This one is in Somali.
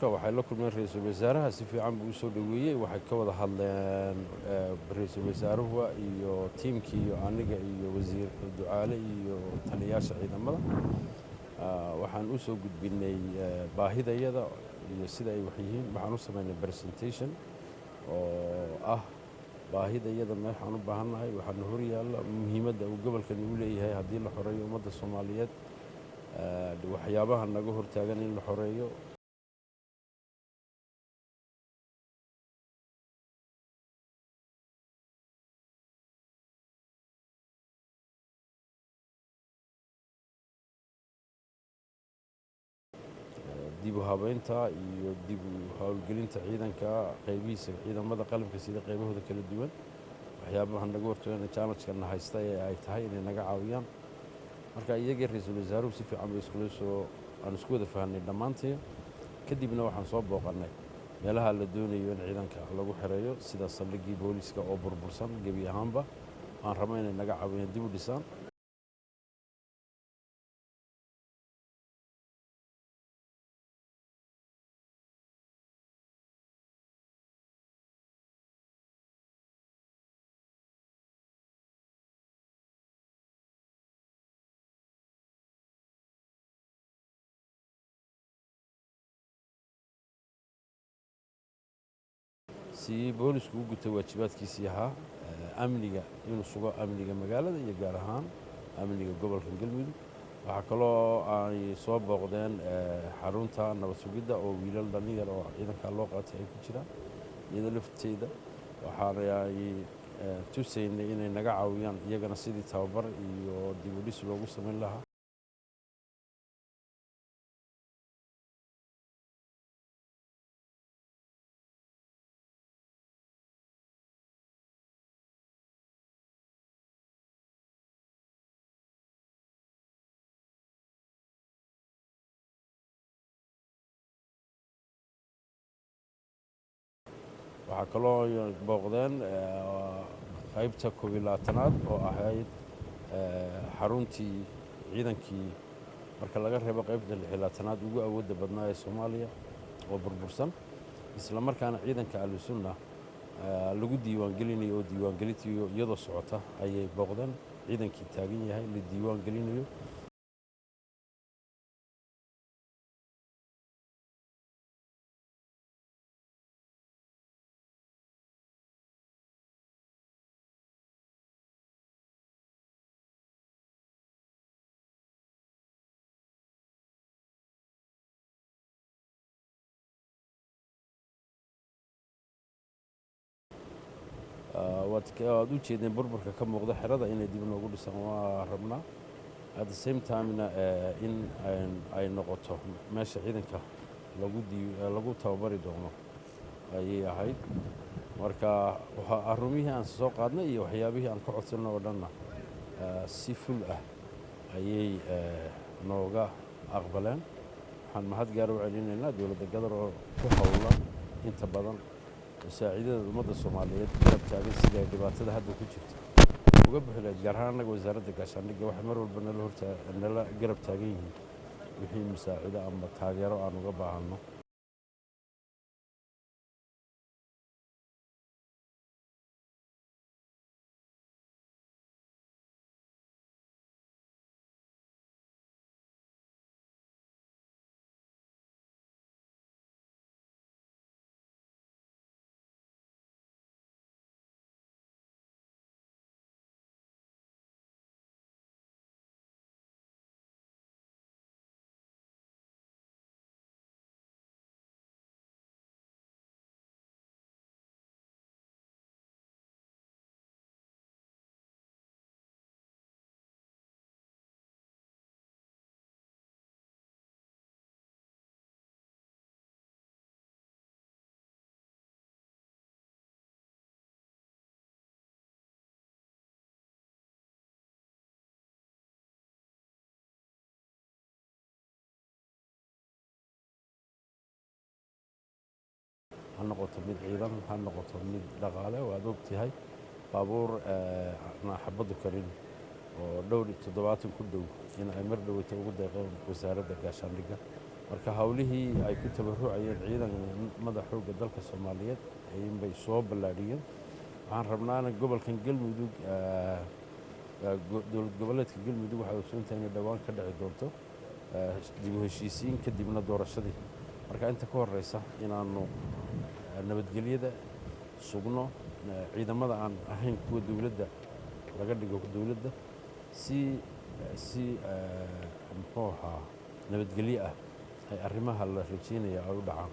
waxay la kulmeen ra'iisul wasaaraha si fiican buu u soo dhaweeyey waxay ka wada hadleen ra'iisul wasaaruhu iyo tiimkii iyo aniga iyo wasiir ducaale iyo taliyaasha ciidamada waxaan u soo gudbinay baahidayada iyo sida ay wax yihiin waxaan u sameynay presentation oo ah baahidayada waxaan u baahannahay waxaan hor yaalla muhiimadda uu gobolkan u leeyahay haddii la xoreeyo ummadda Soomaaliyeed waxyaabaha naga hortaagan in la xoreeyo dib u habeynta iyo dib u hawlgelinta ciidanka qaybihiisa ciidamada qalabka sida qaybahooda kala duwan waxyaabaha naga hortaagan challenge-kana haysta ee ay tahay inay naga caawiyaan marka iyaga ra'iisul wasaaruhu si fiican bay aan isku wada fahnay dhammaantii kadibna waxaan soo booqannay meelaha la doonayo in ciidanka lagu xereeyo sida saldhiggii booliska oo burbursan gebi ahaanba aan rabno inay naga caawiyaan dib u dhisaan si boolisku u guto waajibaadkiisii ahaa amniga inuu sugo amniga magaalada iyo gaar ahaan amniga gobolka Galmudug waxaa kaloo ay soo booqdeen xarunta nabad sugidda oo wiilal dhalinyar oo ciidanka loo qaatay ay ku jiraan iyada lafteeda waxaana ay tusaynay inay naga caawiyaan iyagana sidii tababar iyo dib u dhis loogu samayn lahaa waxaa kaloo booqdeen qaybta 11aad oo ahayd xaruntii ciidankii marka laga reebo qaybta 16aad ugu awoodda badnaa ee Soomaaliya oo burbursan isla markaana ciidanka Al-Sunna lagu diiwaangelinayo oo diiwaangelintii iyadoo socota ayay booqdeen ciidankii taagan yahay la diiwaangelinayo waad u jeedeen burburka ka muuqda xerada inay dib noogu dhisaan waa rabnaa at the same time-na in ay noqoto meesha ciidanka lagu tababari doono ayay ahayd marka arrimihii aan soo qaadnay iyo waxyaabihii aan ka codsanay oo dhanna si ful ah ayay nooga aqbaleen waxaan mahad gaar u celinaynaa dowladda Qatar oo ku hawlan inta badan مساعدة المدة الصومالية جرب تاجر سيدا دبعتها هذا كوجت وقبل هلا جرهان لقوا وزارة القشان لقوا واحد مرة والبنا له إن لا جرب تاجين وحين مساعدة أما تاجر وأنا قبل عنه هنقطة من عيران هنقطة من دغالة وأدوبتي baabuur xabadu karin oo dhowr toddobaatan ku dhow in ay mar dhaweyta ugu deeqeen wasaaradda gaashaandhigga marka hawlihii ay ku tabarucayeen ciidamada xoogga dalka Soomaaliyeed inbay soo ballaadhiyeen waxaan rabnaana gobolkan galmudug dowlad goboleedka galmudug waxay ogsoontahay inay dhowaan ka dhici doonto dib u heshiisiin kadibna doorashadii marka inta ka horeysa inaanu nabadgelyada sugno ciidamada aan ahayn kuwa dowladda laga dhigo dowladda si muxuu ahaa nabadgelyo ah ay arrimaha la rajeynaya ay u dhacaan